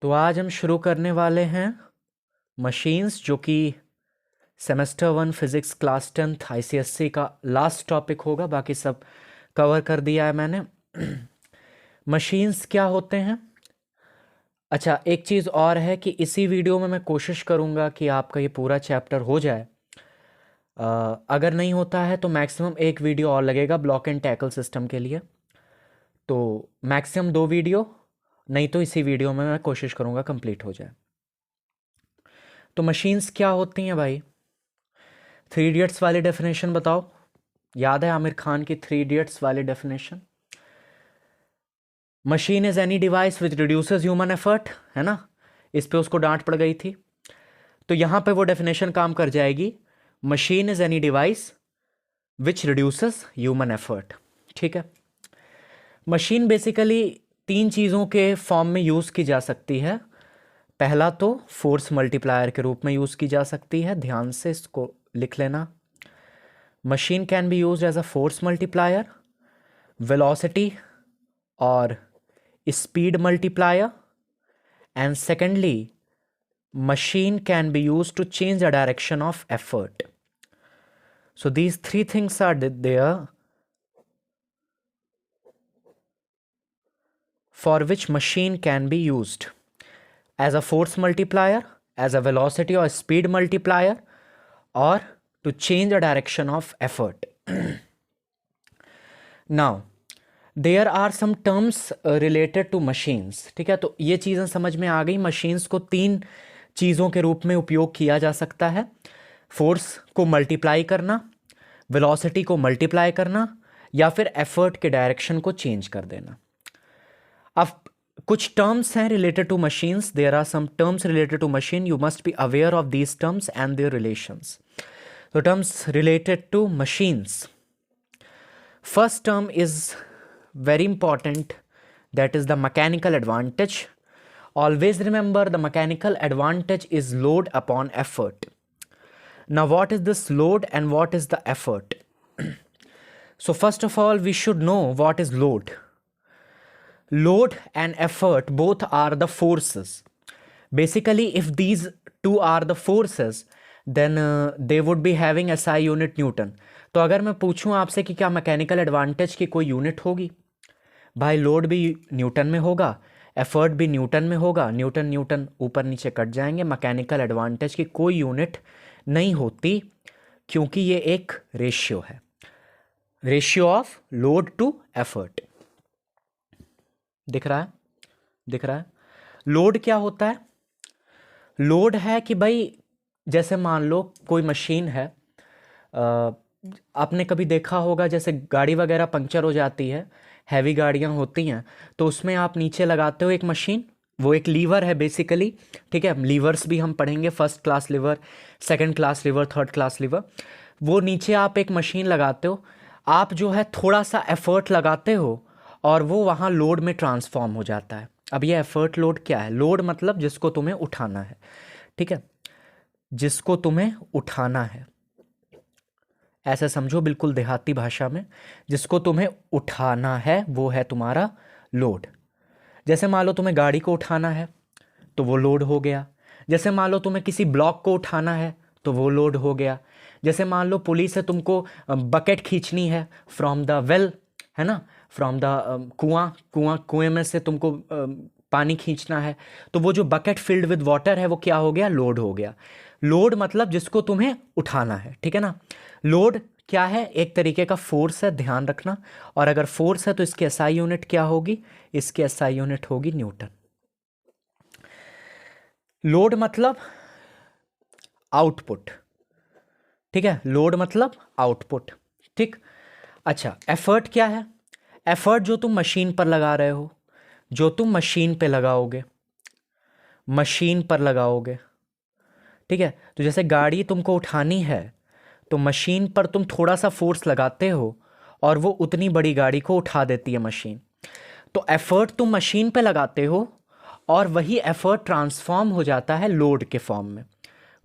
तो आज हम शुरू करने वाले हैं मशीन्स, जो कि semester 1 physics class 10th ICSC का लास्ट टॉपिक होगा। बाकी सब कवर कर दिया है मैंने। मशीन्स क्या होते हैं? अच्छा, एक चीज़ और है कि इसी वीडियो में मैं कोशिश करूँगा कि आपका ये पूरा चैप्टर हो जाए। अगर नहीं होता है तो मैक्सिमम एक वीडियो और लगेगा ब्लॉक एंड टैकल सिस्टम के लिए। तो मैक्सिमम 2 वीडियो, नहीं तो इसी वीडियो में मैं कोशिश करूँगा कंप्लीट हो जाए। तो मशीन्स क्या होती हैं भाई? 3 इडियट्स वाली डेफिनेशन बताओ। याद है आमिर खान की 3 इडियट्स वाली definition? Machine is any device which reduces human effort, है ना? इस पे उसको डांट पड़ गई थी। तो यहां पे वो डेफिनेशन काम कर जाएगी। Machine is any device which reduces human effort. ठीक है। मशीन बेसिकली 3 चीज़ों के फॉर्म में यूज़ की जा सकती है। पहला तो फोर्स मल्टीप्लायर के रूप में यूज़ की जा सकती है, ध्यान से इसको लिख लेना। Machine can be used as a force multiplier, velocity और speed multiplier, and secondly machine can be used to change the direction of effort. So these 3 things are there for which machine can be used as a force multiplier, as a velocity or speed multiplier, or to change the direction of effort. Now there are some terms related to machines. ठीक है, तो ये चीज़ें समझ में आ गई। Machines को 3 चीज़ों के रूप में उपयोग किया जा सकता है। फोर्स को मल्टीप्लाई करना, वेलोसिटी को मल्टीप्लाई करना, या फिर एफर्ट के डायरेक्शन को चेंज कर देना। अब कुछ टर्म्स हैं related to machines. There are some terms related to machine. You must be aware of these terms and their relations. तो terms related to machines, first term is very important, that is the mechanical advantage. Always remember, the mechanical advantage is load upon effort. Now what is this load and what is the effort? So first of all we should know what is load. Load and effort both are the forces. Basically if these two are the forces, then they would be having SI unit Newton. तो अगर मैं पूछूं आपसे कि क्या mechanical advantage की कोई unit होगी? भाई लोड भी न्यूटन में होगा, एफर्ट भी न्यूटन में होगा। न्यूटन न्यूटन ऊपर नीचे कट जाएंगे। मैकेनिकल एडवांटेज की कोई यूनिट नहीं होती, क्योंकि ये एक रेशियो है, ratio of load to effort. दिख रहा है? दिख रहा है? लोड क्या होता है? लोड है कि भाई जैसे मान लो कोई मशीन है, आपने कभी देखा होगा जैसे गाड़ी वगैरह पंक्चर हो जाती है, हैवी गाड़ियाँ होती हैं, तो उसमें आप नीचे लगाते हो एक मशीन, वो एक लीवर है बेसिकली। ठीक है, लीवर्स भी हम पढ़ेंगे, first class lever, second class lever, third class lever. वो नीचे आप एक मशीन लगाते हो, आप जो है थोड़ा सा एफर्ट लगाते हो और वो वहाँ लोड में ट्रांसफॉर्म हो जाता है। अब ये एफर्ट लोड क्या है? लोड मतलब जिसको तुम्हें उठाना है। ठीक है, जिसको तुम्हें उठाना है, ऐसा समझो बिल्कुल देहाती भाषा में, जिसको तुम्हें उठाना है वो है तुम्हारा लोड। जैसे मान लो तुम्हें गाड़ी को उठाना है तो वो लोड हो गया। जैसे मान लो तुम्हें किसी ब्लॉक को उठाना है तो वो लोड हो गया। जैसे मान लो पुली से तुमको बकेट खींचनी है फ्रॉम द वेल, है ना, फ्रॉम द कुएं में से तुमको पानी खींचना है, तो वो जो बकेट फिल्ड विद वाटर है वो क्या हो गया? लोड हो गया। लोड मतलब जिसको तुम्हें उठाना है। ठीक है ना? लोड क्या है? एक तरीके का फोर्स है, ध्यान रखना। और अगर फोर्स है तो इसकी एसआई यूनिट क्या होगी? इसकी एसआई यूनिट होगी न्यूटन। लोड मतलब आउटपुट। ठीक है, लोड मतलब आउटपुट। ठीक। अच्छा, एफर्ट क्या है? एफर्ट जो तुम मशीन पर लगा रहे हो, जो तुम मशीन पे लगाओगे, मशीन पर लगाओगे। ठीक है, तो जैसे गाड़ी तुमको उठानी है तो मशीन पर तुम थोड़ा सा फोर्स लगाते हो और वो उतनी बड़ी गाड़ी को उठा देती है मशीन। तो एफर्ट तुम मशीन पे लगाते हो और वही एफर्ट ट्रांसफॉर्म हो जाता है लोड के फॉर्म में,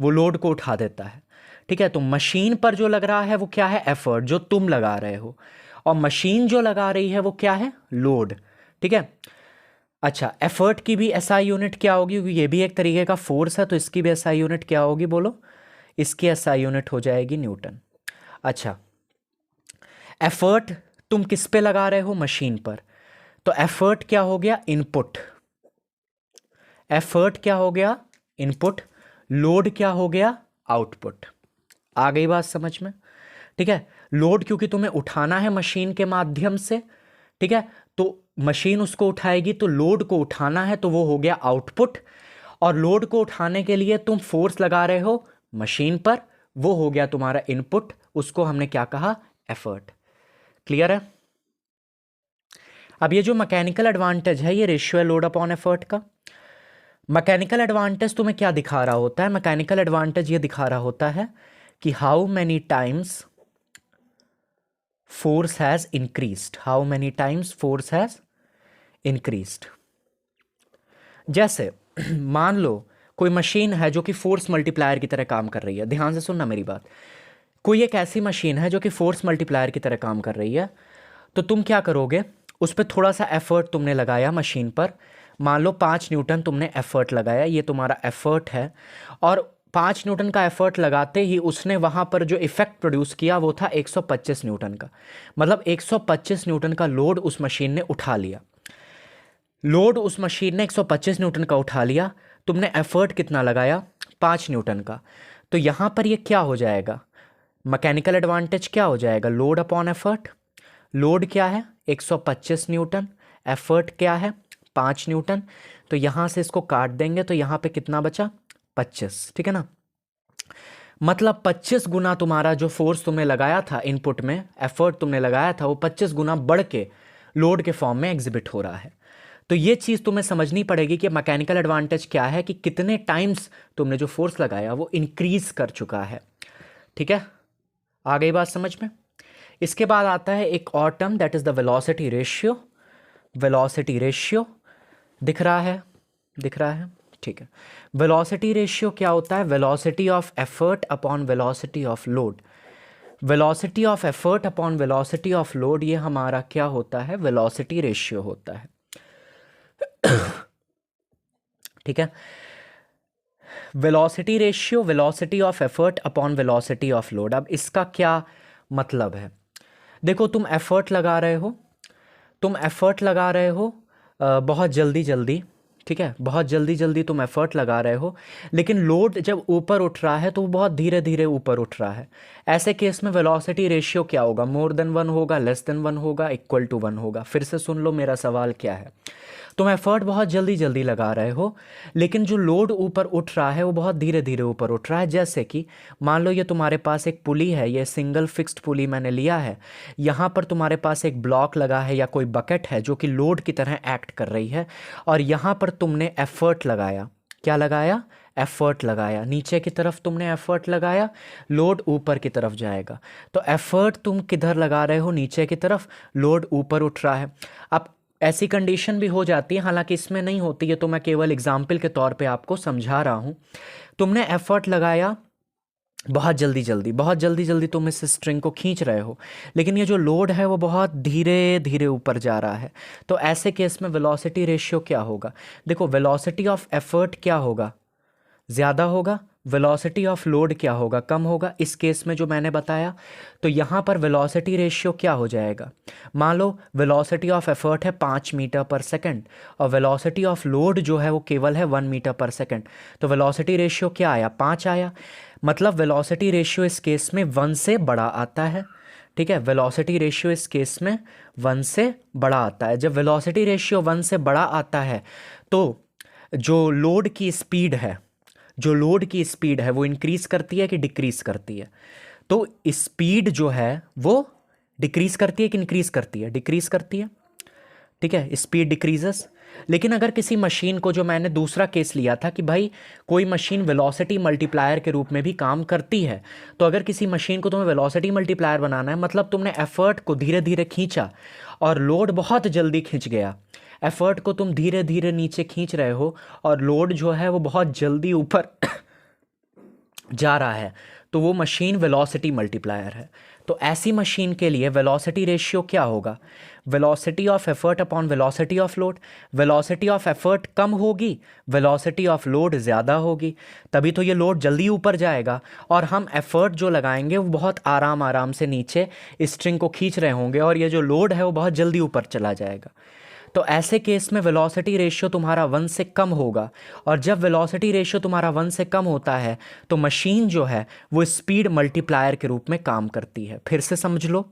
वो लोड को उठा देता है। ठीक है, तो मशीन पर जो लग रहा है वो क्या है? एफर्ट जो तुम लगा रहे हो, और मशीन जो लगा रही है वो क्या है? लोड। ठीक है, अच्छा, एफर्ट की भी एसआई यूनिट क्या होगी, क्योंकि ये भी एक तरीके का फोर्स है, तो इसकी भी एसआई यूनिट क्या होगी बोलो, इसकी एसआई यूनिट हो जाएगी न्यूटन। अच्छा, एफर्ट तुम किस पे लगा रहे हो, मशीन पर, तो एफर्ट क्या हो गया, इनपुट। एफर्ट क्या हो गया, इनपुट। लोड क्या हो गया, आउटपुट। आ गई बात समझ में? ठीक है, लोड क्योंकि तुम्हें उठाना है मशीन के माध्यम से, ठीक है, तो मशीन उसको उठाएगी, तो लोड को उठाना है, तो वो हो गया आउटपुट। और लोड को उठाने के लिए तुम फोर्स लगा रहे हो मशीन पर, वो हो गया तुम्हारा इनपुट, उसको हमने क्या कहा, एफर्ट। क्लियर है? अब ये जो मैकेनिकल एडवांटेज है, ये रेशियो है लोड अपॉन एफर्ट का। मैकेनिकल एडवांटेज तुम्हें क्या दिखा रहा होता है, मैकेनिकल एडवांटेज ये दिखा रहा होता है कि how many times force has increased, how many times force has increased. जैसे मान लो कोई मशीन है जो कि फोर्स मल्टीप्लायर की तरह काम कर रही है, ध्यान से सुनना मेरी बात। कोई एक ऐसी मशीन है जो कि फोर्स मल्टीप्लायर की तरह काम कर रही है, तो तुम क्या करोगे, उस पर थोड़ा सा एफर्ट तुमने लगाया मशीन पर, मान लो 5 न्यूटन तुमने एफर्ट लगाया, ये तुम्हारा एफर्ट है, और 5 न्यूटन का एफर्ट लगाते ही उसने वहाँ पर जो इफेक्ट प्रोड्यूस किया वो था 125 न्यूटन का, मतलब 125 न्यूटन का लोड उस मशीन ने उठा लिया। लोड उस मशीन ने 125 न्यूटन का उठा लिया, तुमने एफर्ट कितना लगाया, 5 न्यूटन का, तो यहाँ पर ये क्या हो जाएगा, मैकेनिकल एडवांटेज क्या हो जाएगा, लोड अपॉन एफर्ट। लोड क्या है, 125 न्यूटन, एफर्ट क्या है, 5 न्यूटन, तो यहाँ से इसको काट देंगे तो यहाँ पे कितना बचा, 25, ठीक है ना। मतलब 25 गुना तुम्हारा जो फोर्स तुमने लगाया था इनपुट में, एफर्ट तुमने लगाया था, वो 25 गुना बढ़ के लोड के फॉर्म में एग्जिबिट हो रहा है। तो ये चीज़ तुम्हें समझनी पड़ेगी कि मैकेनिकल एडवांटेज क्या है, कि कितने टाइम्स तुमने जो फोर्स लगाया वो इंक्रीज कर चुका है। ठीक है, आ गई बात समझ में? इसके बाद आता है एक और term, that is the velocity ratio. Velocity ratio दिख रहा है, दिख रहा है, ठीक है। वेलोसिटी रेशियो क्या होता है, velocity of effort upon velocity of load. Velocity of effort upon velocity of load, ये हमारा क्या होता है, वेलोसिटी रेशियो होता है। ठीक है, velocity ratio, velocity of effort upon velocity of load. अब इसका क्या मतलब है, देखो तुम एफर्ट लगा रहे हो, तुम एफर्ट लगा रहे हो बहुत जल्दी जल्दी, ठीक है, बहुत जल्दी जल्दी तुम एफर्ट लगा रहे हो, लेकिन लोड जब ऊपर उठ रहा है तो वो बहुत धीरे धीरे ऊपर उठ रहा है। ऐसे केस में वेलोसिटी रेशियो क्या होगा, मोर देन 1 होगा, लेस देन 1 होगा, इक्वल टू 1 होगा। फिर से सुन लो मेरा सवाल क्या है, तुम एफर्ट बहुत जल्दी जल्दी लगा रहे हो, लेकिन जो लोड ऊपर उठ रहा है वो बहुत धीरे धीरे ऊपर उठ रहा है। जैसे कि मान लो ये तुम्हारे पास एक पुली है, ये सिंगल फिक्स्ड पुली मैंने लिया है, यहाँ पर तुम्हारे पास एक ब्लॉक लगा है या कोई बकेट है जो कि लोड की तरह एक्ट कर रही है, और यहाँ पर तुमने एफर्ट लगाया, क्या लगाया, एफर्ट लगाया, नीचे की तरफ तुमने एफर्ट लगाया, लोड ऊपर की तरफ जाएगा। तो एफर्ट तुम किधर लगा रहे हो, नीचे की तरफ, लोड ऊपर उठ रहा है। अब ऐसी कंडीशन भी हो जाती है, हालांकि इसमें नहीं होती है, तो मैं केवल एग्जाम्पल के तौर पे आपको समझा रहा हूँ। तुमने एफर्ट लगाया बहुत जल्दी जल्दी, बहुत जल्दी जल्दी तुम इस स्ट्रिंग को खींच रहे हो, लेकिन ये जो लोड है वो बहुत धीरे धीरे ऊपर जा रहा है। तो ऐसे केस में वेलोसिटी रेशियो क्या होगा, देखो वेलोसिटी ऑफ एफर्ट क्या होगा, ज़्यादा होगा, वेलोसिटी ऑफ लोड क्या होगा, कम होगा, इस केस में जो मैंने बताया। तो यहाँ पर वेलोसिटी रेशियो क्या हो जाएगा, मान लो वेलोसिटी ऑफ एफर्ट है 5 मीटर पर सेकंड, और वेलोसिटी ऑफ लोड जो है वो केवल है 1 मीटर पर सेकंड, तो वेलोसिटी रेशियो क्या आया, 5 आया। मतलब वेलोसिटी रेशियो इस केस में 1 से बड़ा आता है। ठीक है, वेलोसिटी रेशियो इस केस में 1 से बड़ा आता है। जब वेलोसिटी रेशियो 1 से बड़ा आता है तो जो लोड की स्पीड है, जो लोड की स्पीड है वो इंक्रीज करती है कि डिक्रीज करती है, तो स्पीड जो है वो डिक्रीज करती है कि इंक्रीज करती है, डिक्रीज करती है। ठीक है, स्पीड डिक्रीजेस। लेकिन अगर किसी मशीन को, जो मैंने दूसरा केस लिया था कि भाई कोई मशीन वेलोसिटी मल्टीप्लायर के रूप में भी काम करती है, तो अगर किसी मशीन को तुम्हें वेलोसिटी मल्टीप्लायर बनाना है, मतलब तुमने एफर्ट को धीरे धीरे खींचा और लोड बहुत जल्दी खिंच गया, एफर्ट को तुम धीरे धीरे नीचे खींच रहे हो और लोड जो है वो बहुत जल्दी ऊपर जा रहा है, तो वो मशीन वेलोसिटी मल्टीप्लायर है। तो ऐसी मशीन के लिए वेलोसिटी रेशियो क्या होगा? Velocity of effort upon velocity of load. Velocity of effort कम होगी, वेलोसिटी ऑफ लोड ज़्यादा होगी, तभी तो ये लोड जल्दी ऊपर जाएगा और हम एफर्ट जो लगाएंगे वो बहुत आराम आराम से नीचे स्ट्रिंग को खींच रहे होंगे और ये जो लोड है वो बहुत जल्दी ऊपर चला जाएगा। तो ऐसे केस में वेलोसिटी रेशियो तुम्हारा 1 से कम होगा, और जब वेलोसिटी रेशियो तुम्हारा 1 से कम होता है तो मशीन जो है वो स्पीड मल्टीप्लायर के रूप में काम करती है। फिर से समझ लो,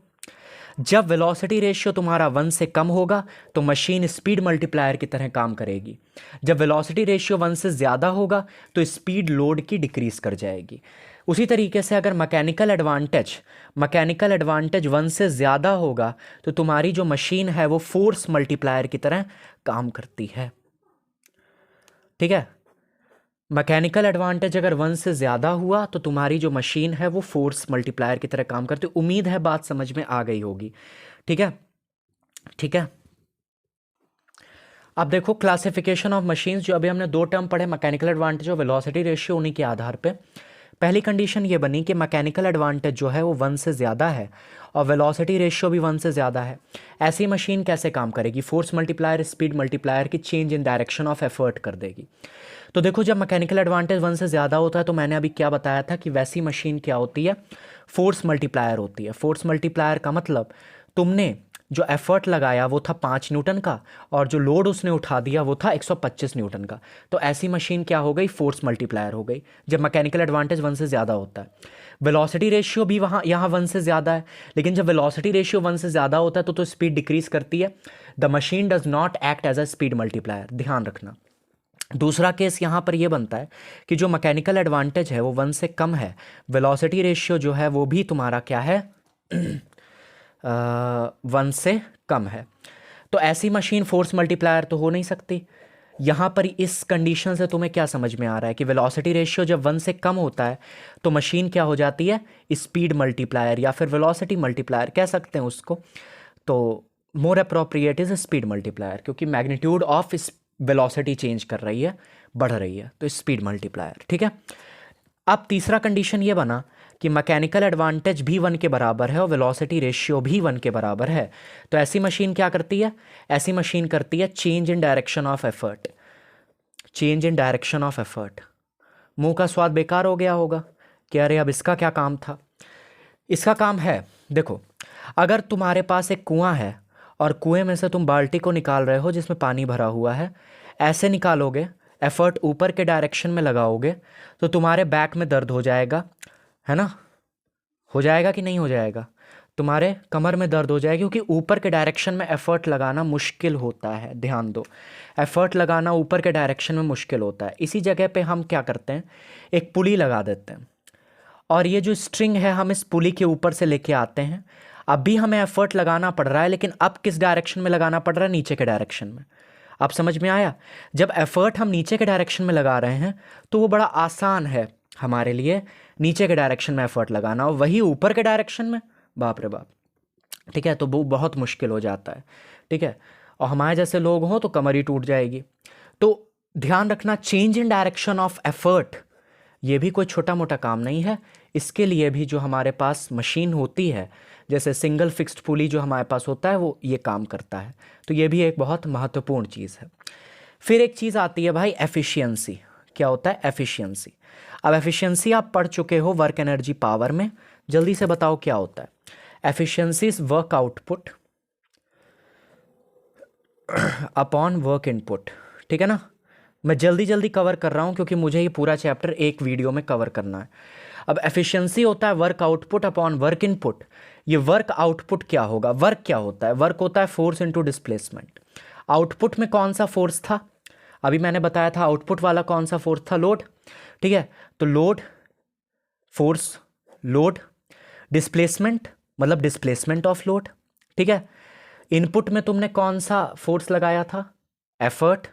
जब वेलोसिटी रेशियो तुम्हारा 1 से कम होगा तो मशीन स्पीड मल्टीप्लायर की तरह काम करेगी। जब वेलोसिटी रेशियो 1 से ज़्यादा होगा तो स्पीड लोड की डिक्रीज कर जाएगी। उसी तरीके से अगर मैकेनिकल एडवांटेज 1 से ज़्यादा होगा तो तुम्हारी जो मशीन है वो फोर्स मल्टीप्लायर की तरह काम करती है। ठीक है, मैकेनिकल एडवांटेज अगर 1 से ज़्यादा हुआ तो तुम्हारी जो मशीन है वो फोर्स मल्टीप्लायर की तरह काम करती है। उम्मीद है बात समझ में आ गई होगी। ठीक है, ठीक है। अब देखो क्लासिफिकेशन ऑफ मशीन्स, जो अभी हमने 2 टर्म पढ़े, मैकेनिकल एडवांटेज और वेलोसिटी रेशियो, उन्हीं के आधार पे पहली कंडीशन ये बनी कि मैकेनिकल एडवांटेज जो है वो 1 से ज़्यादा है और वेलोसिटी रेशियो भी 1 से ज़्यादा है। ऐसी मशीन कैसे काम करेगी? फोर्स मल्टीप्लायर स्पीड मल्टीप्लायर की change in direction of effort कर देगी। तो देखो, जब मैकेनिकल एडवांटेज 1 से ज़्यादा होता है तो मैंने अभी क्या बताया था कि वैसी मशीन क्या होती है? फोर्स मल्टीप्लायर होती है। फोर्स मल्टीप्लायर का मतलब तुमने जो एफर्ट लगाया वो था 5 न्यूटन का और जो लोड उसने उठा दिया वो था 125 न्यूटन का। तो ऐसी मशीन क्या हो गई? फोर्स मल्टीप्लायर हो गई, जब मैकेनिकल एडवांटेज 1 से ज़्यादा होता है। वेलोसिटी रेशियो भी यहाँ 1 से ज़्यादा है, लेकिन जब वेलोसिटी रेशियो 1 से ज़्यादा होता है तो स्पीड डिक्रीज करती है। The machine does not act as a speed multiplier, ध्यान रखना। दूसरा केस यहाँ पर यह बनता है कि जो मैकेनिकल एडवांटेज है वो 1 से कम है, वेलोसिटी रेशियो जो है वो भी तुम्हारा क्या है? 1 से कम है। तो ऐसी मशीन फोर्स मल्टीप्लायर तो हो नहीं सकती। यहाँ पर इस कंडीशन से तुम्हें क्या समझ में आ रहा है कि वेलोसिटी रेशियो जब 1 से कम होता है तो मशीन क्या हो जाती है? स्पीड मल्टीप्लायर या फिर वेलोसिटी मल्टीप्लायर कह सकते हैं उसको। तो more appropriate is speed multiplier, क्योंकि मैग्नीट्यूड ऑफ वेलोसिटी चेंज कर रही है, बढ़ रही है, तो स्पीड मल्टीप्लायर। ठीक है। अब तीसरा कंडीशन ये बना कि मैकेनिकल एडवांटेज भी 1 के बराबर है और वेलोसिटी रेशियो भी 1 के बराबर है। तो ऐसी मशीन क्या करती है? ऐसी मशीन करती है change in direction of effort. Change in direction of effort. मुंह का स्वाद बेकार हो गया होगा कि अरे अब इसका क्या काम था? इसका काम है, देखो, अगर तुम्हारे पास एक कुआं है और कुएं में से तुम बाल्टी को निकाल रहे हो जिसमें पानी भरा हुआ है, ऐसे निकालोगे, एफर्ट ऊपर के डायरेक्शन में लगाओगे तो तुम्हारे बैक में दर्द हो जाएगा, है ना? हो जाएगा कि नहीं हो जाएगा? तुम्हारे कमर में दर्द हो जाएगा, क्योंकि ऊपर के डायरेक्शन में एफर्ट लगाना मुश्किल होता है। ध्यान दो, एफर्ट लगाना ऊपर के डायरेक्शन में मुश्किल होता है। इसी जगह पे हम क्या करते हैं? एक पुली लगा देते हैं और ये जो स्ट्रिंग है हम इस पुली के ऊपर से लेके आते हैं। अब भी हमें एफर्ट लगाना पड़ रहा है, लेकिन अब किस डायरेक्शन में लगाना पड़ रहा है? नीचे के डायरेक्शन में। अब समझ में आया? जब एफर्ट हम नीचे के डायरेक्शन में लगा रहे हैं तो वो बड़ा आसान है हमारे लिए नीचे के डायरेक्शन में एफर्ट लगाना, और वही ऊपर के डायरेक्शन में, बाप रे बाप, ठीक है, तो वो बहुत मुश्किल हो जाता है। ठीक है, और हमारे जैसे लोग हों तो कमर ही टूट जाएगी। तो ध्यान रखना, change in direction of effort ये भी कोई छोटा मोटा काम नहीं है। इसके लिए भी जो हमारे पास मशीन होती है, जैसे सिंगल फिक्स्ड पुली जो हमारे पास होता है, वो ये काम करता है। तो ये भी एक बहुत महत्वपूर्ण चीज़ है। फिर एक चीज़ आती है भाई, एफिशिएंसी। क्या होता है? एफिशिएंसी। अब एफिशिएंसी आप पढ़ चुके हो वर्क एनर्जी पावर में, जल्दी से बताओ क्या होता है? Efficiency is work output upon work input. ठीक है ना? मैं जल्दी जल्दी कवर कर रहा हूँ क्योंकि मुझे ये पूरा चैप्टर एक वीडियो में कवर करना है। अब एफिशिएंसी होता है work output upon work input. ये वर्क आउटपुट क्या होगा? वर्क क्या होता है? वर्क होता है फोर्स इनटू डिस्प्लेसमेंट। आउटपुट में कौन सा फोर्स था? अभी मैंने बताया था आउटपुट वाला कौन सा फोर्स था? लोड। ठीक है, तो लोड, फोर्स, लोड, डिस्प्लेसमेंट मतलब डिस्प्लेसमेंट ऑफ लोड। ठीक है, इनपुट में तुमने कौन सा फोर्स लगाया था? Effort.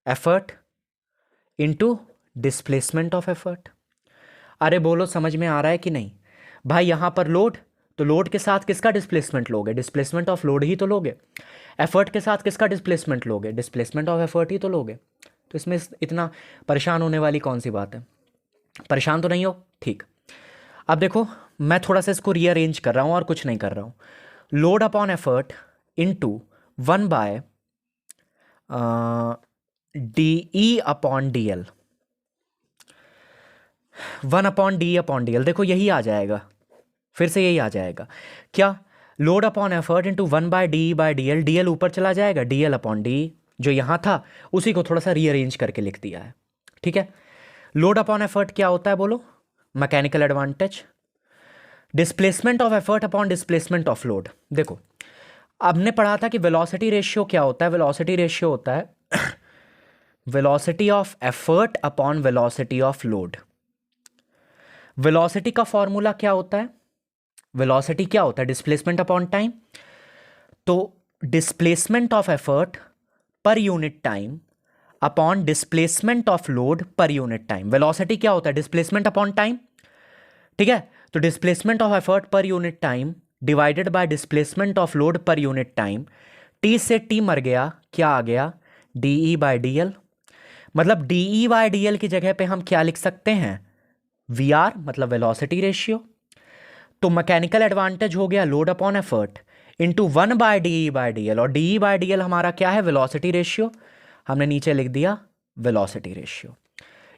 Effort into displacement of effort. अरे बोलो, समझ में आ रहा है कि नहीं? भाई यहाँ पर लोड, तो लोड के साथ किसका डिस्प्लेसमेंट लोगे? डिस्प्लेसमेंट ऑफ लोड ही तो लोगे। एफर्ट के साथ किसका डिस्प्लेसमेंट लोगे? डिस्प्लेसमेंट ऑफ एफर्ट ही तो लोगे। तो इसमें इतना परेशान होने वाली कौन सी बात है? परेशान तो नहीं हो? ठीक। अब देखो मैं थोड़ा सा इसको रीअरेंज कर रहा हूँ और कुछ नहीं कर रहा हूँ। Load upon effort into 1 by D E upon D L, 1 upon D upon D L, देखो यही आ जाएगा, फिर से यही आ जाएगा क्या, load upon effort into 1 by D L, D L ऊपर चला जाएगा, डी एल अपॉन डी जो यहाँ था उसी को थोड़ा सा रीअरेंज करके लिख दिया है। ठीक है, लोड अपॉन एफर्ट क्या होता है बोलो, mechanical advantage, displacement of effort upon displacement of load. देखो आपने पढ़ा था कि वेलोसिटी रेशियो क्या होता है, वेलोसिटी रेशियो होता है velocity of effort upon velocity of load. Velocity का फॉर्मूला क्या होता है, वेलोसिटी क्या होता है, डिस्प्लेसमेंट अपॉन टाइम, तो displacement of effort per unit time upon displacement of load per unit time. Velocity क्या होता है, डिस्प्लेसमेंट अपॉन टाइम, ठीक है, तो displacement of effort per unit time divided by displacement of load per unit time, T से T मर गया, क्या आ गया, डीई बाय डी एल। मतलब डीई बाय डी एल की जगह पे हम क्या लिख सकते हैं, वी आर, मतलब वेलोसिटी रेशियो। तो मैकेनिकल एडवांटेज हो गया load upon effort into 1 by D E by D L, और डीई बाय डी एल हमारा क्या है, वेलोसिटी रेशियो, हमने नीचे लिख दिया वेलोसिटी रेशियो।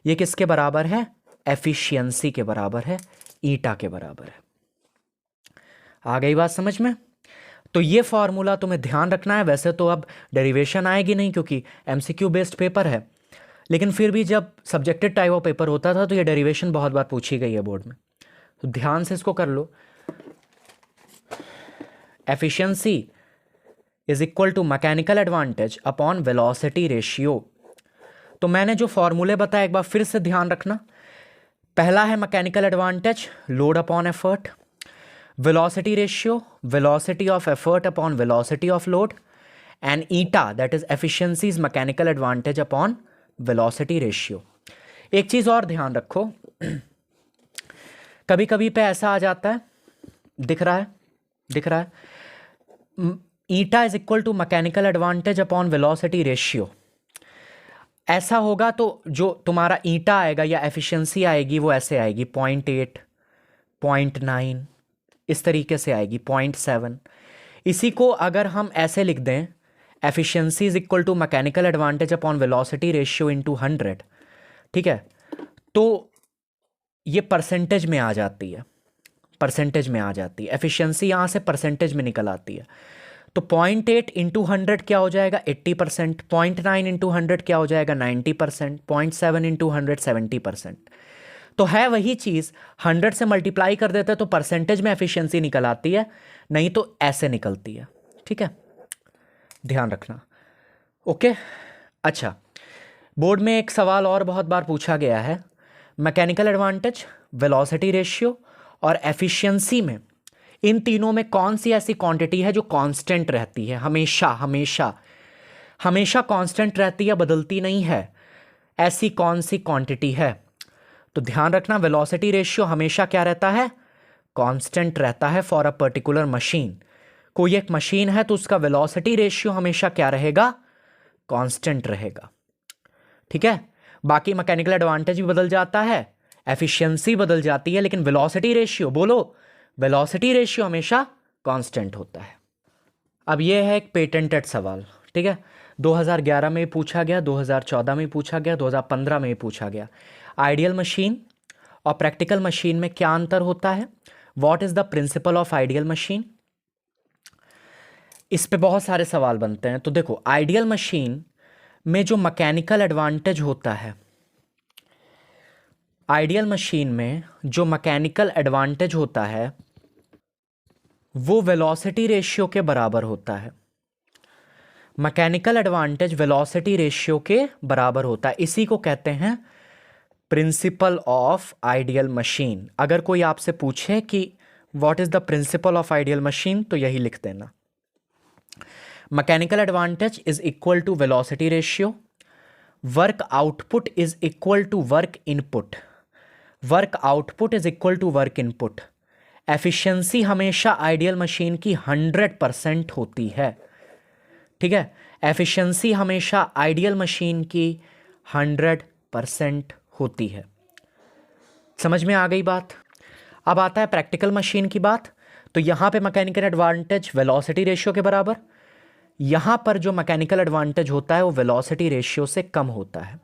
ये किसके बराबर है, एफिशिएंसी के बराबर है, ईटा के बराबर है। आ गई बात समझ में। तो ये फॉर्मूला तुम्हें ध्यान रखना है। वैसे तो अब डेरिवेशन आएगी नहीं क्योंकि एमसीक्यू बेस्ड पेपर है, लेकिन फिर भी जब सब्जेक्टेड टाइप ऑफ पेपर होता था तो ये डेरिवेशन बहुत बार पूछी गई है बोर्ड में, तो ध्यान से इसको कर लो। Efficiency is equal to mechanical advantage upon velocity ratio. तो मैंने जो फॉर्मूले बताया एक बार फिर से ध्यान रखना। पहला है mechanical advantage load upon effort, velocity ratio velocity of effort upon velocity of load, and eta that is efficiency is mechanical advantage upon velocity ratio. एक चीज और ध्यान रखो, कभी कभी पे ऐसा आ जाता है, दिख रहा है eta is equal to mechanical advantage upon velocity ratio. ऐसा होगा तो जो तुम्हारा ईटा आएगा या एफिशिएंसी आएगी वो ऐसे आएगी 0.8, 0.9, इस तरीके से आएगी 0.7। इसी को अगर हम ऐसे लिख दें, efficiency is equal to mechanical advantage upon velocity ratio into 100, ठीक है, तो ये परसेंटेज में आ जाती है, एफिशिएंसी यहाँ से परसेंटेज में निकल आती है। तो 0.8 इंटू 100 क्या हो जाएगा 80%, 0.9 इंटू 100 क्या हो जाएगा 90%, 0.7 इंटू 100 70%। तो है वही चीज़, 100 से मल्टीप्लाई कर देते हैं तो परसेंटेज में एफिशिएंसी निकल आती है, नहीं तो ऐसे निकलती है। ठीक है, ध्यान रखना। ओके, अच्छा, बोर्ड में एक सवाल और बहुत बार पूछा गया है, मैकेनिकल एडवांटेज, वेलोसिटी रेशियो और एफिशिएंसी में इन तीनों में कौन सी ऐसी क्वांटिटी है जो कांस्टेंट रहती है, हमेशा कांस्टेंट रहती है, बदलती नहीं है, ऐसी कौन सी क्वांटिटी है। तो ध्यान रखना, वेलोसिटी रेशियो हमेशा क्या रहता है, कांस्टेंट रहता है फॉर अ पर्टिकुलर मशीन। कोई एक मशीन है तो उसका वेलोसिटी रेशियो हमेशा क्या रहेगा, कांस्टेंट रहेगा। ठीक है, बाकी मैकेनिकल एडवांटेज भी बदल जाता है, एफिशिएंसी बदल जाती है, लेकिन वेलोसिटी रेशियो, बोलो, वेलोसिटी रेशियो हमेशा कांस्टेंट होता है। अब ये है एक पेटेंटेड सवाल, ठीक है, 2011 में पूछा गया, 2014 में पूछा गया, 2015 में पूछा गया। आइडियल मशीन और प्रैक्टिकल मशीन में क्या अंतर होता है, what is the principle of ideal machine. इस पे बहुत सारे सवाल बनते हैं। तो देखो, आइडियल मशीन में जो मैकेनिकल एडवांटेज होता है, आइडियल मशीन में जो मैकेनिकल एडवांटेज होता है वो वेलोसिटी रेशियो के बराबर होता है। मैकेनिकल एडवांटेज वेलोसिटी रेशियो के बराबर होता है, इसी को कहते हैं प्रिंसिपल ऑफ आइडियल मशीन। अगर कोई आपसे पूछे कि what is the principle of ideal machine, तो यही लिख देना, mechanical advantage is equal to velocity ratio, work output is equal to work input, work output is equal to work input, efficiency हमेशा आइडियल मशीन की 100% होती है। ठीक है, एफिशिएंसी हमेशा आइडियल मशीन की 100% होती है। समझ में आ गई बात। अब आता है प्रैक्टिकल मशीन की बात। तो यहाँ पे मैकेनिकल एडवांटेज वेलोसिटी रेशियो के बराबर, यहाँ पर जो मैकेनिकल एडवांटेज होता है वो वेलोसिटी रेशियो से कम होता है।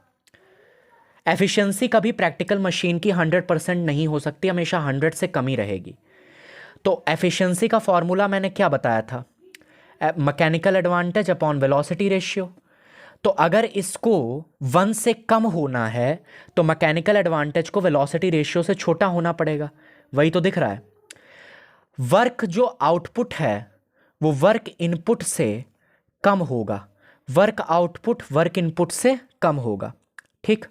एफिशिएंसी कभी प्रैक्टिकल मशीन की 100% नहीं हो सकती, हमेशा 100 से कम ही रहेगी। तो एफिशिएंसी का फॉर्मूला मैंने क्या बताया था, mechanical advantage upon velocity ratio. तो अगर इसको 1 से कम होना है तो मैकेनिकल एडवांटेज को वेलोसिटी रेशियो से छोटा होना पड़ेगा, वही तो दिख रहा है। वर्क जो आउटपुट है वो वर्क इनपुट से कम होगा, वर्क आउटपुट वर्क इनपुट से कम होगा, ठीक।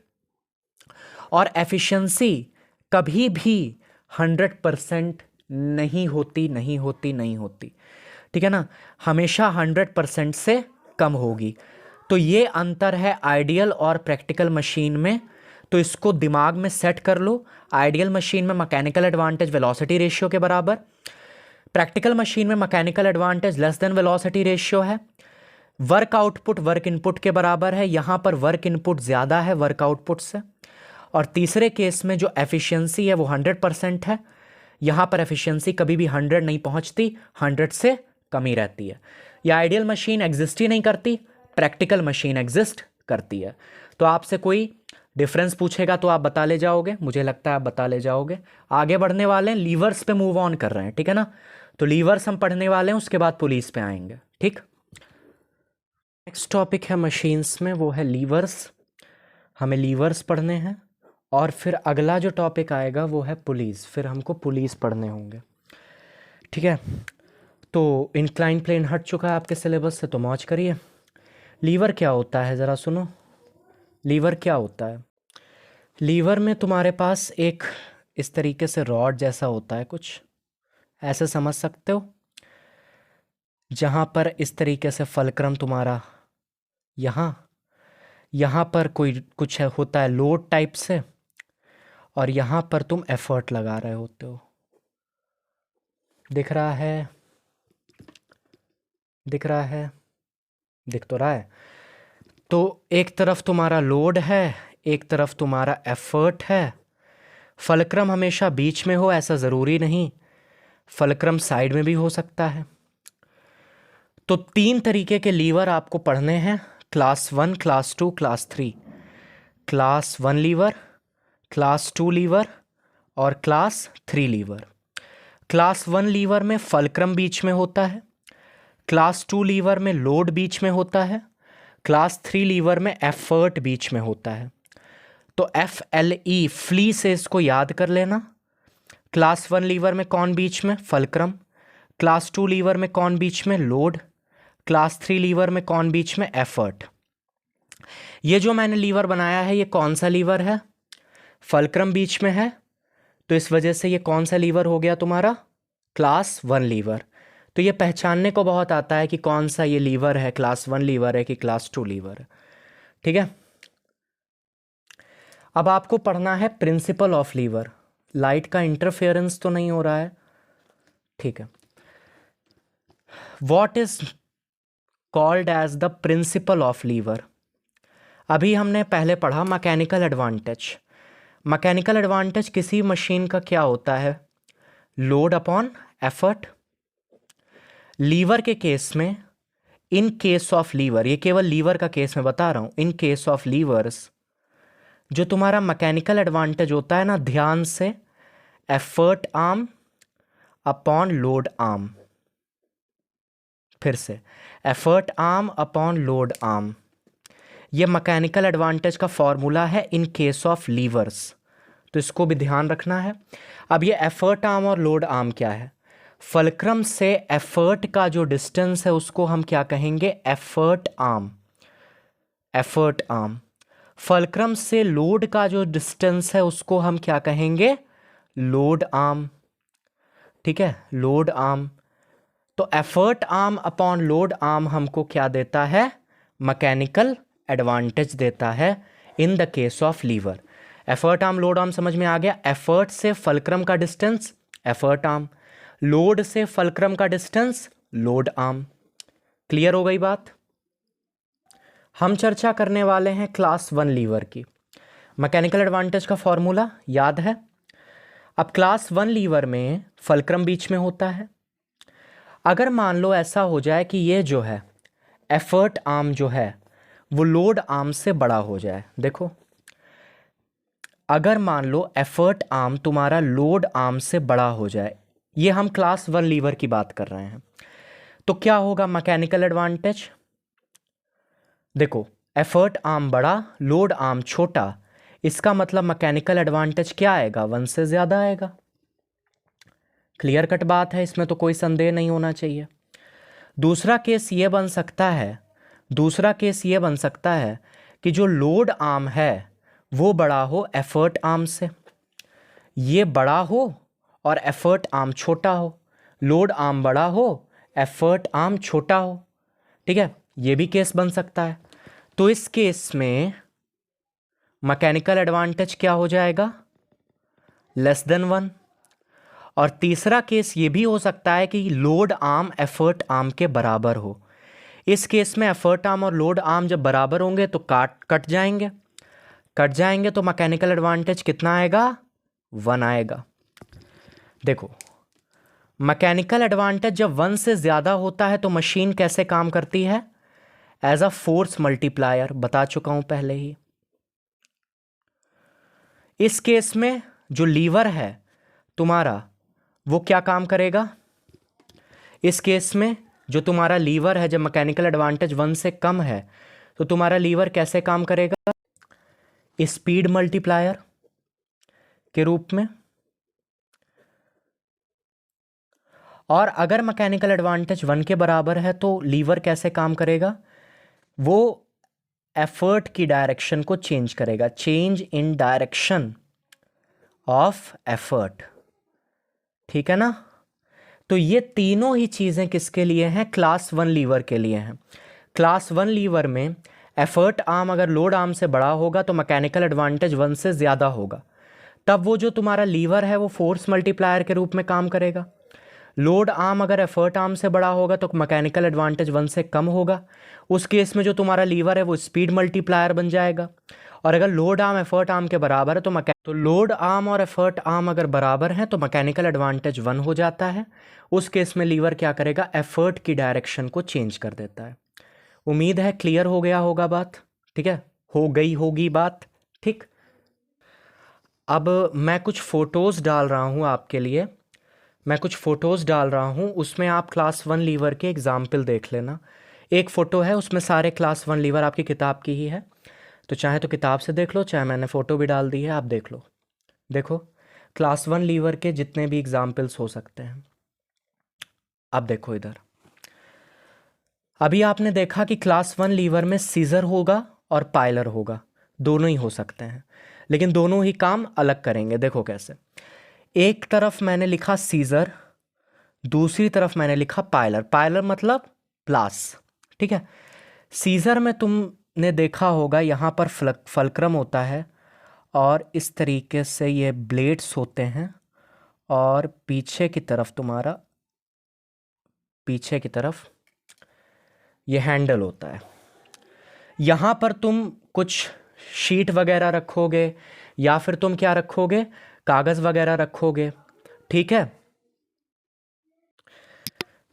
और एफिशिएंसी कभी भी 100% नहीं होती, नहीं होती, नहीं होती, ठीक है ना, हमेशा 100% से कम होगी। तो ये अंतर है आइडियल और प्रैक्टिकल मशीन में, तो इसको दिमाग में सेट कर लो। आइडियल मशीन में मैकेनिकल एडवांटेज वेलोसिटी रेशियो के बराबर, प्रैक्टिकल मशीन में mechanical advantage less than velocity ratio है। वर्क आउटपुट वर्क इनपुट के बराबर है, यहाँ पर वर्क इनपुट ज़्यादा है वर्क आउटपुट से। और तीसरे केस में जो एफिशिएंसी है वो 100% है, यहाँ पर एफिशिएंसी कभी भी 100 नहीं पहुँचती, 100 से कम ही रहती है। या आइडियल मशीन एग्जिस्ट ही नहीं करती, प्रैक्टिकल मशीन एग्जिस्ट करती है। तो आपसे कोई डिफरेंस पूछेगा तो आप बता ले जाओगे, मुझे लगता है आप बता ले जाओगे। आगे बढ़ने वाले हैं, लीवर्स पे मूव ऑन कर रहे हैं, ठीक है ना। तो लीवर्स हम पढ़ने वाले हैं, उसके बाद पुलिस पे आएंगे, ठीक। नेक्स्ट टॉपिक है मशीन्स में, वो है लीवर्स। हमें लीवर्स पढ़ने हैं और फिर अगला जो टॉपिक आएगा वो है पुलिस, फिर हमको पुलिस पढ़ने होंगे, ठीक है। तो इंक्लाइन प्लेन हट चुका है आपके सिलेबस से, तो मौज करिए। लीवर क्या होता है ज़रा सुनो, लीवर क्या होता है। लीवर में तुम्हारे पास एक इस तरीके से रॉड जैसा होता है, कुछ ऐसे समझ सकते हो, जहाँ पर इस तरीके से फलक्रम तुम्हारा यहाँ पर कोई कुछ है होता है लोड टाइप से, और यहाँ पर तुम एफर्ट लगा रहे होते हो। दिख रहा है, दिख रहा है, दिख तो रहा है। तो एक तरफ तुम्हारा लोड है, एक तरफ तुम्हारा एफर्ट है। फलक्रम हमेशा बीच में हो ऐसा ज़रूरी नहीं, फलक्रम साइड में भी हो सकता है। तो 3 तरीके के लीवर आपको पढ़ने हैं, class 1, class 2, class 3। Class 1 lever, class 2 lever और क्लास 3 लीवर। क्लास 1 लीवर में फलक्रम बीच में होता है, क्लास 2 लीवर में लोड बीच में होता है, क्लास 3 लीवर में एफर्ट बीच में होता है। तो FLE फ्ली से इसको याद कर लेना। क्लास 1 लीवर में कौन बीच में, फलक्रम। क्लास 2 लीवर में कौन बीच में, लोड। क्लास 3 लीवर में कौन बीच में, एफर्ट। ये जो मैंने लीवर बनाया है ये कौन सा लीवर है, फलक्रम बीच में है, तो इस वजह से ये कौन सा लीवर हो गया तुम्हारा, क्लास 1 लीवर। तो ये पहचानने को बहुत आता है कि कौन सा ये लीवर है, क्लास 1 लीवर है कि क्लास 2 लीवर है, ठीक है। अब आपको पढ़ना है प्रिंसिपल ऑफ लीवर। लाइट का इंटरफेरेंस तो नहीं हो रहा है, ठीक है। What is called as the principle of lever. अभी हमने पहले पढ़ा मैकेनिकल एडवांटेज। मैकेनिकल एडवांटेज किसी मशीन का क्या होता है, लोड अपॉन एफर्ट। लीवर के केस में, इन केस ऑफ लीवर, ये केवल लीवर का केस में बता रहा हूं, इन केस ऑफ लीवर्स जो तुम्हारा मैकेनिकल एडवांटेज होता है ना, ध्यान से, effort arm upon load arm. फिर से, effort arm upon load arm, ये मैकेनिकल एडवांटेज का फॉर्मूला है इन केस ऑफ लीवर्स, तो इसको भी ध्यान रखना है। अब ये एफर्ट आर्म और लोड आर्म क्या है, फलक्रम से एफर्ट का जो डिस्टेंस है उसको हम क्या कहेंगे, effort arm, effort arm. Fulcrum से लोड का जो डिस्टेंस है उसको हम क्या कहेंगे, लोड आर्म, ठीक है, लोड आर्म। तो effort arm upon load arm हमको क्या देता है, मैकेनिकल एडवांटेज देता है in the case of lever. Effort arm load arm समझ में आ गया। एफर्ट से फलक्रम का डिस्टेंस, एफर्ट आर्म। लोड से फलक्रम का डिस्टेंस, लोड आर्म। क्लियर हो गई बात। हम चर्चा करने वाले हैं क्लास 1 लीवर की। मैकेनिकल एडवांटेज का फॉर्मूला याद है, अब क्लास 1 लीवर में फल्क्रम बीच में होता है। अगर मान लो ऐसा हो जाए कि ये जो है एफर्ट आर्म जो है वो लोड आर्म से बड़ा हो जाए। देखो, अगर मान लो एफर्ट आर्म तुम्हारा लोड आर्म से बड़ा हो जाए, ये हम क्लास 1 लीवर की बात कर रहे हैं, तो क्या होगा मैकेनिकल एडवांटेज? देखो, एफर्ट आर्म बड़ा, लोड आर्म छोटा, इसका मतलब मैकेनिकल एडवांटेज क्या आएगा? 1 से ज़्यादा आएगा। क्लियर कट बात है, इसमें तो कोई संदेह नहीं होना चाहिए। दूसरा केस ये बन सकता है, दूसरा केस ये बन सकता है कि जो लोड आर्म है वो बड़ा हो एफर्ट आर्म से, ये बड़ा हो और एफर्ट आर्म छोटा हो, लोड आर्म बड़ा हो एफर्ट आर्म छोटा हो। ठीक है, ये भी केस बन सकता है। तो इस केस में मैकेनिकल एडवांटेज क्या हो जाएगा? Less than 1। और तीसरा केस ये भी हो सकता है कि लोड आर्म एफर्ट आर्म के बराबर हो। इस केस में एफर्ट आर्म और लोड आर्म जब बराबर होंगे तो कट जाएंगे तो मैकेनिकल एडवांटेज कितना आएगा? 1 आएगा। देखो, मैकेनिकल एडवांटेज जब 1 से ज़्यादा होता है तो मशीन कैसे काम करती है? एज अ फोर्स मल्टीप्लायर, बता चुका हूं पहले ही। इस केस में जो लीवर है तुम्हारा वो क्या काम करेगा? इस केस में जो तुम्हारा लीवर है, जब मैकेनिकल एडवांटेज 1 से कम है तो तुम्हारा लीवर कैसे काम करेगा? स्पीड मल्टीप्लायर के रूप में। और अगर मैकेनिकल एडवांटेज 1 के बराबर है तो लीवर कैसे काम करेगा? वो एफर्ट की डायरेक्शन को चेंज करेगा, change in direction of effort. ठीक है ना? तो ये तीनों ही चीज़ें किसके लिए हैं? क्लास 1 लीवर के लिए हैं। क्लास 1 लीवर में एफर्ट आर्म अगर लोड आर्म से बड़ा होगा तो मैकेनिकल एडवांटेज 1 से ज़्यादा होगा, तब वो जो तुम्हारा लीवर है वो फोर्स मल्टीप्लायर के रूप में काम करेगा। लोड आर्म अगर एफर्ट आर्म से बड़ा होगा तो मैकेनिकल एडवांटेज 1 से कम होगा, उस केस में जो तुम्हारा लीवर है वो स्पीड मल्टीप्लायर बन जाएगा। और अगर लोड आर्म एफर्ट आर्म के बराबर है तो लोड आर्म और एफर्ट आर्म अगर बराबर हैं तो मैकेनिकल एडवांटेज 1 हो जाता है। उस केस में लीवर क्या करेगा? एफर्ट की डायरेक्शन को चेंज कर देता है। उम्मीद है क्लियर हो गया होगा बात। ठीक है, हो गई होगी बात। ठीक, अब मैं कुछ फ़ोटोज़ डाल रहा हूँ आपके लिए, मैं कुछ फ़ोटोज़ डाल रहा हूँ, उसमें आप क्लास 1 लीवर के एग्ज़ाम्पल देख लेना। एक फ़ोटो है, उसमें सारे क्लास 1 लीवर आपकी किताब की ही है, तो चाहे तो किताब से देख लो, चाहे मैंने फ़ोटो भी डाल दी है, आप देख लो। देखो, क्लास 1 लीवर के जितने भी एग्ज़ाम्पल्स हो सकते हैं। अब देखो इधर, अभी आपने देखा कि क्लास 1 लीवर में सीज़र होगा और पाइलर होगा, दोनों ही हो सकते हैं, लेकिन दोनों ही काम अलग करेंगे। देखो कैसे, एक तरफ मैंने लिखा सीज़र, दूसरी तरफ मैंने लिखा पाइलर। पाइलर मतलब प्लास। ठीक है, सीज़र में तुमने देखा होगा यहाँ पर फल्क्रम होता है और इस तरीके से ये ब्लेड्स होते हैं, और पीछे की तरफ तुम्हारा, पीछे की तरफ ये हैंडल होता है। यहाँ पर तुम कुछ शीट वगैरह रखोगे या फिर तुम क्या रखोगे? कागज़ वगैरह रखोगे। ठीक है,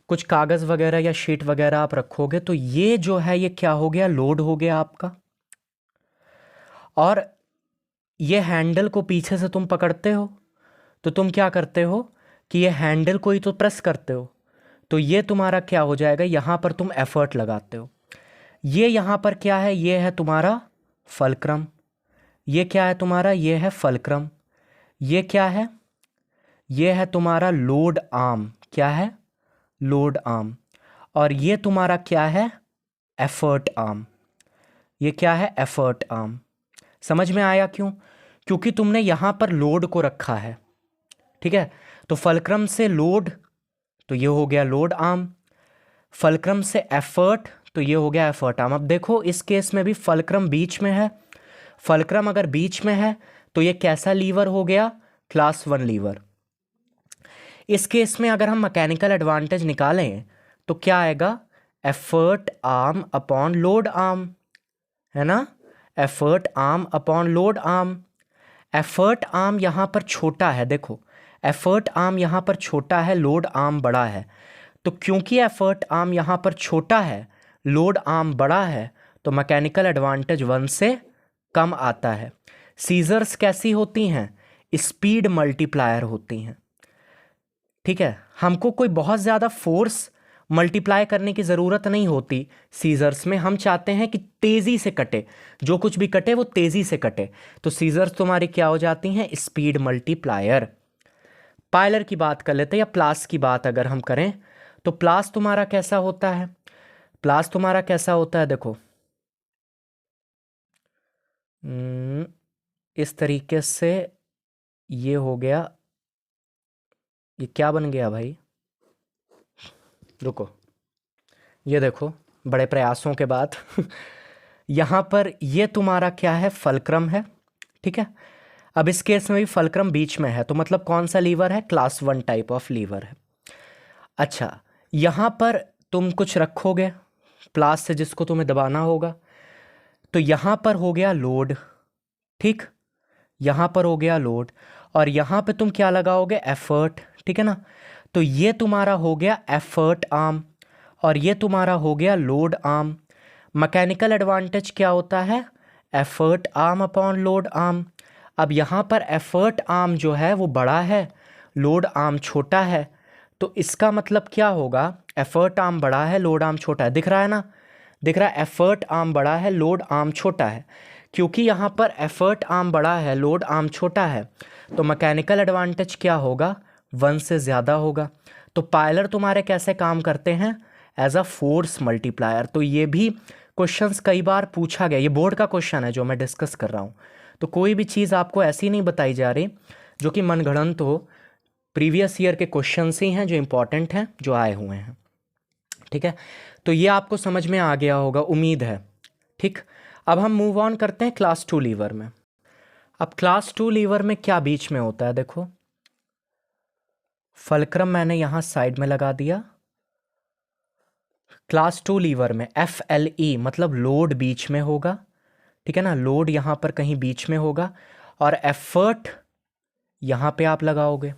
कुछ कागज़ वगैरह या शीट वगैरह आप रखोगे, तो ये जो है ये क्या हो गया? लोड हो गया आपका। और ये हैंडल को पीछे से तुम पकड़ते हो तो तुम क्या करते हो कि ये हैंडल को ही तो प्रेस करते हो, तो ये तुम्हारा क्या हो जाएगा? यहाँ पर तुम एफर्ट लगाते हो। ये यहाँ पर क्या है? ये है तुम्हारा फल्क्रम। ये क्या है तुम्हारा? ये है फल्क्रम। ये क्या है? ये है तुम्हारा लोड आर्म। क्या है? Load arm. और ये तुम्हारा क्या है? Effort arm. ये क्या है? Effort arm. समझ में आया क्यों? क्योंकि तुमने यहाँ पर लोड को रखा है। ठीक है, तो फल्क्रम से लोड, तो ये हो गया लोड आर्म। फल्क्रम से एफर्ट, तो ये हो गया एफर्ट आर्म। अब देखो, इस केस में भी फल्क्रम बीच में है। फल्क्रम अगर बीच में है तो ये कैसा लीवर हो गया? Class 1 liver. इस केस में अगर हम मैकेनिकल एडवांटेज निकालें तो क्या आएगा? Effort arm upon load arm, है ना? Effort arm upon load arm. Effort arm यहाँ पर छोटा है, देखो एफर्ट आर्म यहाँ पर छोटा है, लोड आर्म बड़ा है। तो क्योंकि एफर्ट आर्म यहाँ पर छोटा है, लोड आर्म बड़ा है, तो मैकेनिकल एडवांटेज 1 से कम आता है। सीजर्स कैसी होती हैं? स्पीड मल्टीप्लायर होती हैं। ठीक है, हमको कोई बहुत ज़्यादा फोर्स मल्टीप्लाई करने की ज़रूरत नहीं होती सीजर्स में। हम चाहते हैं कि तेज़ी से कटे, जो कुछ भी कटे वो तेज़ी से कटे, तो सीजर्स तुम्हारी क्या हो जाती हैं? Speed multiplier. पायलर की बात कर लेते हैं, या प्लास की बात अगर हम करें, तो प्लास तुम्हारा कैसा होता है? प्लास तुम्हारा कैसा होता है? देखो इस तरीके से ये हो गया, ये क्या बन गया भाई? रुको, ये देखो बड़े प्रयासों के बाद यहाँ पर ये तुम्हारा क्या है? फलक्रम है। ठीक है, अब इस केस में भी फलक्रम बीच में है, तो मतलब कौन सा लीवर है? क्लास 1 टाइप ऑफ लीवर है। अच्छा, यहाँ पर तुम कुछ रखोगे प्लास से जिसको तुम्हें दबाना होगा, तो यहाँ पर हो गया लोड। ठीक, यहाँ पर हो गया लोड, और यहाँ पे तुम क्या लगाओगे? एफर्ट। ठीक है ना, तो ये तुम्हारा हो गया एफर्ट आर्म, और ये तुम्हारा हो गया लोड आर्म। मैकेनिकल एडवांटेज क्या होता है? Effort arm upon load arm. अब यहाँ पर एफर्ट आर्म जो है वो बड़ा है, लोड आर्म छोटा है, तो इसका मतलब क्या होगा? एफर्ट आर्म बड़ा है, लोड आर्म छोटा है। दिख रहा है ना? दिख रहा है, एफर्ट आर्म बड़ा है, लोड आर्म छोटा है। क्योंकि यहाँ पर एफर्ट आर्म बड़ा है, लोड आर्म छोटा है, तो मैकेनिकल एडवांटेज क्या होगा? 1 से ज़्यादा होगा। तो पायलर तुम्हारे कैसे काम करते हैं? As a force multiplier. तो ये भी क्वेश्चंस कई बार पूछा गया, ये बोर्ड का क्वेश्चन है जो मैं डिस्कस कर रहा हूँ। तो कोई भी चीज़ आपको ऐसी नहीं बताई जा रही जो कि मनगढ़ंत हो, प्रीवियस ईयर के क्वेश्चंस ही हैं जो इंपॉर्टेंट हैं, जो आए हुए हैं। ठीक है, तो ये आपको समझ में आ गया होगा, उम्मीद है। ठीक, अब हम मूव ऑन करते हैं क्लास 2 लीवर में। अब क्लास 2 लीवर में क्या बीच में होता है? देखो, फलक्रम मैंने यहाँ साइड में लगा दिया। क्लास 2 लीवर में FLE मतलब लोड बीच में होगा। ठीक है ना, लोड यहाँ पर कहीं बीच में होगा, और एफर्ट यहाँ पे आप लगाओगे।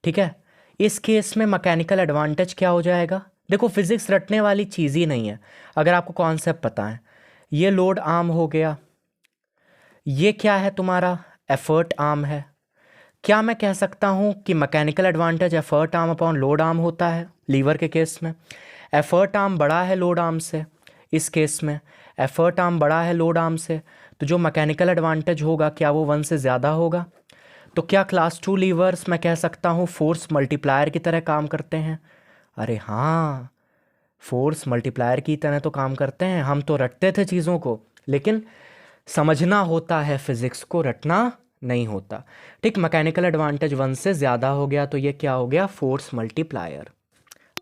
ठीक है, इस केस में मैकेनिकल एडवांटेज क्या हो जाएगा? देखो, फिजिक्स रटने वाली चीज़ ही नहीं है अगर आपको कॉन्सेप्ट पता है। ये लोड आर्म हो गया, ये क्या है तुम्हारा? एफर्ट आर्म है। क्या मैं कह सकता हूँ कि mechanical advantage effort arm upon load arm होता है? लीवर के केस में एफर्ट आर्म बड़ा है लोड आर्म से, इस केस में एफर्ट आर्म बड़ा है लोड आर्म से, तो जो मैकेनिकल एडवांटेज होगा क्या वो 1 से ज़्यादा होगा? तो क्या क्लास 2 लीवर्स मैं कह सकता हूँ फोर्स मल्टीप्लायर की तरह काम करते हैं? अरे हाँ, फोर्स मल्टीप्लायर की तरह तो काम करते हैं। हम तो रटते थे चीज़ों को, लेकिन समझना होता है, फिजिक्स को रटना नहीं होता। ठीक, मैकेनिकल एडवांटेज 1 से ज़्यादा हो गया, तो ये क्या हो गया? Force multiplier.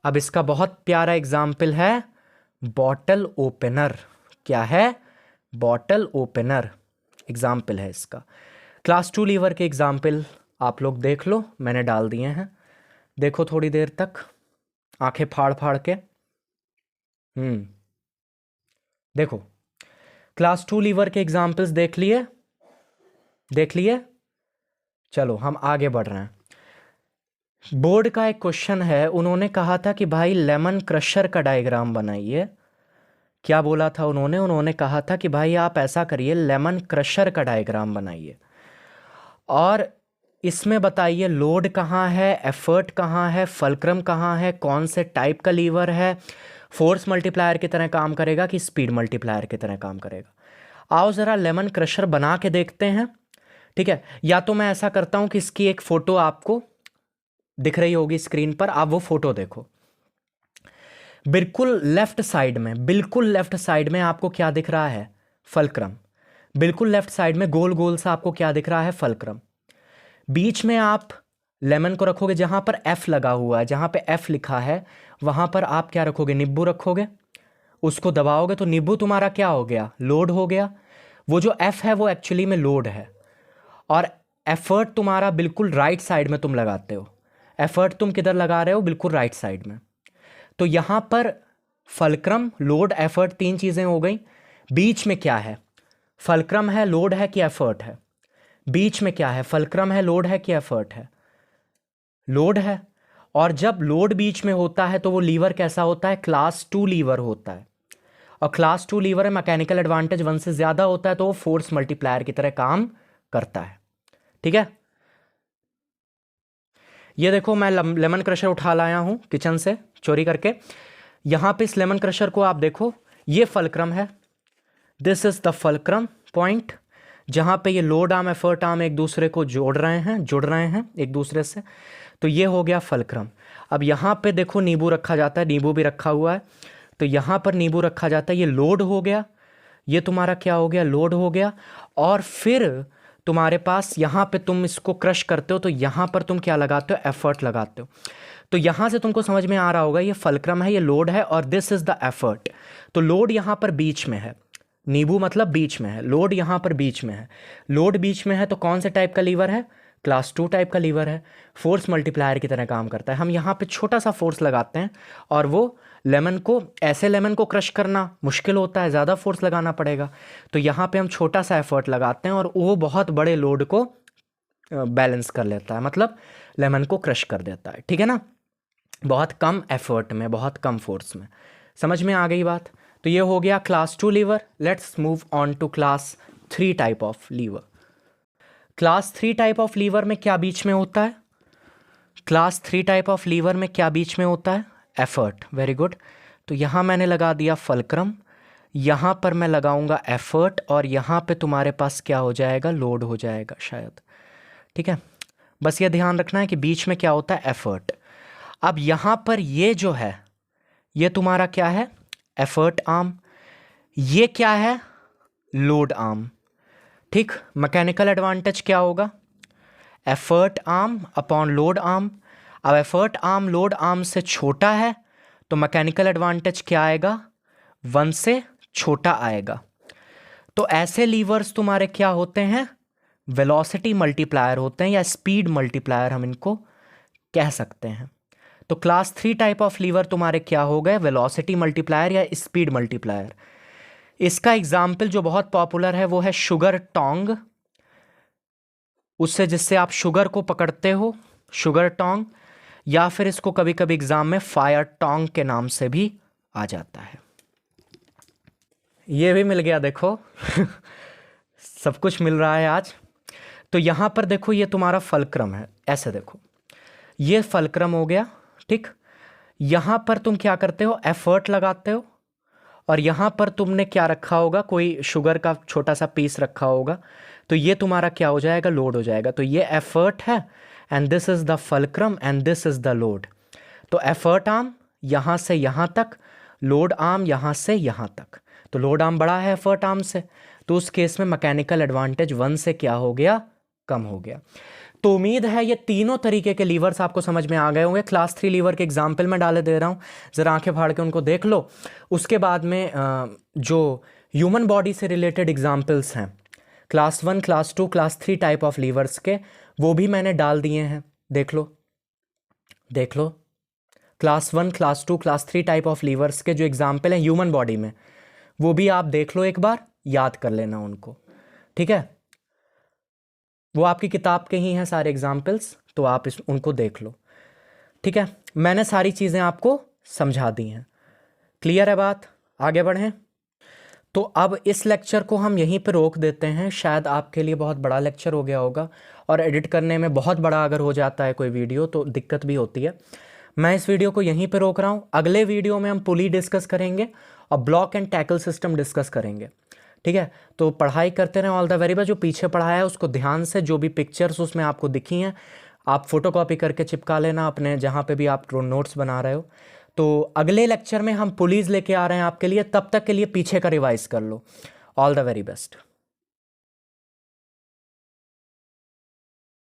अब इसका बहुत प्यारा एग्जाम्पल है बॉटल ओपनर। क्या है? बॉटल ओपनर एग्जाम्पल है इसका। क्लास 2 लीवर के एग्जाम्पल आप लोग देख लो, मैंने डाल दिए हैं, देखो थोड़ी देर तक आंखें फाड़ फाड़ के। देखो, क्लास 2 लीवर के एग्जाम्पल्स देख लिए? देख लिए? चलो हम आगे बढ़ रहे हैं। बोर्ड का एक क्वेश्चन है, उन्होंने कहा था कि भाई लेमन क्रशर का डायग्राम बनाइए। क्या बोला था उन्होंने? उन्होंने कहा था कि भाई आप ऐसा करिए, लेमन क्रशर का डायग्राम बनाइए, और इसमें बताइए लोड कहाँ है, एफर्ट कहाँ है, फलक्रम कहाँ है, कौन से टाइप का लीवर है, फोर्स मल्टीप्लायर की तरह काम करेगा कि स्पीड मल्टीप्लायर की तरह काम करेगा। आओ ज़रा लेमन क्रशर बना के देखते हैं। ठीक है, या तो मैं ऐसा करता हूँ कि इसकी एक फ़ोटो आपको दिख रही होगी स्क्रीन पर, आप वो फोटो देखो। बिल्कुल लेफ्ट साइड में, बिल्कुल लेफ्ट साइड में आपको क्या दिख रहा है? फलक्रम। बिल्कुल लेफ्ट साइड में गोल गोल सा आपको क्या दिख रहा है? फलक्रम। बीच में आप लेमन को रखोगे, जहां पर F लगा हुआ है, जहां पे F लिखा है वहां पर आप क्या रखोगे? निब्बू रखोगे। उसको दबाओगे तो निब्बू तुम्हारा क्या हो गया? लोड हो गया। वो जो F है वो एक्चुअली में लोड है, और एफर्ट तुम्हारा बिल्कुल राइट साइड में तुम लगाते हो। एफर्ट तुम किधर लगा रहे हो? बिल्कुल राइट साइड में। तो यहां पर फलक्रम, लोड, एफर्ट, 3 चीजें हो गई। बीच में क्या है? फलक्रम है, लोड है कि एफर्ट है? बीच में क्या है? फलक्रम है, लोड है कि एफर्ट है? लोड है, और जब लोड बीच में होता है तो वो लीवर कैसा होता है, क्लास 2 लीवर होता है। और क्लास 2 लीवर है, मैकेनिकल एडवांटेज 1 से ज़्यादा होता है तो वो फोर्स मल्टीप्लायर की तरह काम करता है। ठीक है, ये देखो मैं लेमन क्रशर उठा लाया हूँ किचन से चोरी करके। यहाँ पे इस लेमन क्रशर को आप देखो, ये फलक्रम है, this is the fulcrum point, जहाँ पे ये लोड आर्म एफर्ट आर्म एक दूसरे को जुड़ रहे हैं एक दूसरे से। तो ये हो गया फलक्रम। अब यहाँ पे देखो नींबू रखा जाता है, नींबू भी रखा हुआ है, तो यहाँ पर नींबू रखा जाता है, ये लोड हो गया, ये तुम्हारा क्या हो गया, लोड हो गया। और फिर तुम्हारे पास यहाँ पे तुम इसको क्रश करते हो तो यहाँ पर तुम क्या लगाते हो, एफर्ट लगाते हो। तो यहाँ से तुमको समझ में आ रहा होगा ये फलक्रम है, ये लोड है, और दिस इज द एफर्ट। तो लोड यहाँ पर बीच में है, नींबू मतलब बीच में है, लोड यहाँ पर बीच में है। लोड बीच में है तो कौन से टाइप का लीवर है, क्लास 2 टाइप का लीवर है, फोर्स मल्टीप्लायर की तरह काम करता है। हम यहाँ पे छोटा सा फोर्स लगाते हैं और वो लेमन को, ऐसे लेमन को क्रश करना मुश्किल होता है, ज़्यादा फोर्स लगाना पड़ेगा, तो यहाँ पे हम छोटा सा एफर्ट लगाते हैं और वो बहुत बड़े लोड को बैलेंस कर लेता है, मतलब लेमन को क्रश कर देता है। ठीक है ना, बहुत कम एफर्ट में, बहुत कम फोर्स में। समझ में आ गई बात। तो ये हो गया class 2 lever. Let's move on to class 3 type of lever. Class 3 type of lever में क्या बीच में होता है, क्लास 3 टाइप ऑफ लीवर में क्या बीच में होता है, एफर्ट। Very good. तो यहाँ मैंने लगा दिया फलक्रम, यहाँ पर मैं लगाऊंगा एफर्ट, और यहाँ पे तुम्हारे पास क्या हो जाएगा, लोड हो जाएगा शायद। ठीक है, बस ये ध्यान रखना है कि बीच में क्या होता है, एफर्ट। अब यहाँ पर ये जो है, ये तुम्हारा क्या है, एफर्ट आर्म, ये क्या है, लोड आर्म। ठीक, मैकेनिकल एडवांटेज क्या होगा, effort arm upon load arm. अब एफर्ट आर्म लोड आर्म से छोटा है तो मैकेनिकल एडवांटेज क्या आएगा, 1 से छोटा आएगा। तो ऐसे लीवर्स तुम्हारे क्या होते हैं, वेलोसिटी मल्टीप्लायर होते हैं, या स्पीड मल्टीप्लायर हम इनको कह सकते हैं। तो क्लास 3 टाइप ऑफ लीवर तुम्हारे क्या हो गए, वेलोसिटी मल्टीप्लायर या स्पीड मल्टीप्लायर। इसका एग्जाम्पल जो बहुत पॉपुलर है वो है शुगर टोंग, उससे जिससे आप शुगर को पकड़ते हो, शुगर टोंग, या फिर इसको कभी कभी एग्जाम में फायर टोंग के नाम से भी आ जाता है। ये भी मिल गया देखो सब कुछ मिल रहा है आज। तो यहां पर देखो ये तुम्हारा फलक्रम है, ऐसे देखो ये फलक्रम हो गया। ठीक, यहां पर तुम क्या करते हो, एफर्ट लगाते हो, और यहां पर तुमने क्या रखा होगा, कोई शुगर का छोटा सा पीस रखा होगा, तो ये तुम्हारा क्या हो जाएगा, लोड हो जाएगा। तो ये एफर्ट है and this is the fulcrum and this is the load. तो एफर्ट आर्म यहां से यहां तक, लोड आर्म यहां से यहां तक। तो लोड आर्म बड़ा है एफर्ट आर्म से, तो उस केस में मैकेनिकल एडवांटेज 1 से क्या हो गया, कम हो गया। तो उम्मीद है ये तीनों तरीके के लीवर्स आपको समझ में आ गए होंगे। क्लास 3 लीवर के एग्जाम्पल मैं डाले दे रहा हूँ, ज़रा आंखें फाड़ के उनको देख लो। उसके बाद में जो ह्यूमन बॉडी से रिलेटेड एग्जाम्पल्स हैं class 1, class 2, class 3 type of levers के, वो भी मैंने डाल दिए हैं, देख लो देख लो। Class 1, class 2, class 3 type of levers के जो एग्जाम्पल हैं ह्यूमन बॉडी में, वो भी आप देख लो, एक बार याद कर लेना उनको। ठीक है, वो आपकी किताब के ही हैं सारे एग्जाम्पल्स, तो आप उनको देख लो। ठीक है, मैंने सारी चीज़ें आपको समझा दी हैं। क्लियर है बात, आगे बढ़ें। तो अब इस लेक्चर को हम यहीं पे रोक देते हैं, शायद आपके लिए बहुत बड़ा लेक्चर हो गया होगा, और एडिट करने में बहुत बड़ा अगर हो जाता है कोई वीडियो तो दिक्कत भी होती है। मैं इस वीडियो को यहीं पे रोक रहा हूँ। अगले वीडियो में हम पुली डिस्कस करेंगे और block and tackle system discuss करेंगे। ठीक है, तो पढ़ाई करते रहें। All the very best. जो पीछे पढ़ाया है उसको ध्यान से, जो भी पिक्चर्स उसमें आपको दिखी हैं आप फोटोकॉपी करके चिपका लेना अपने जहाँ पे भी आप नोट्स बना रहे हो। तो अगले लेक्चर में हम पुलीज लेके आ रहे हैं आपके लिए, तब तक के लिए पीछे का रिवाइज कर लो। All the very best.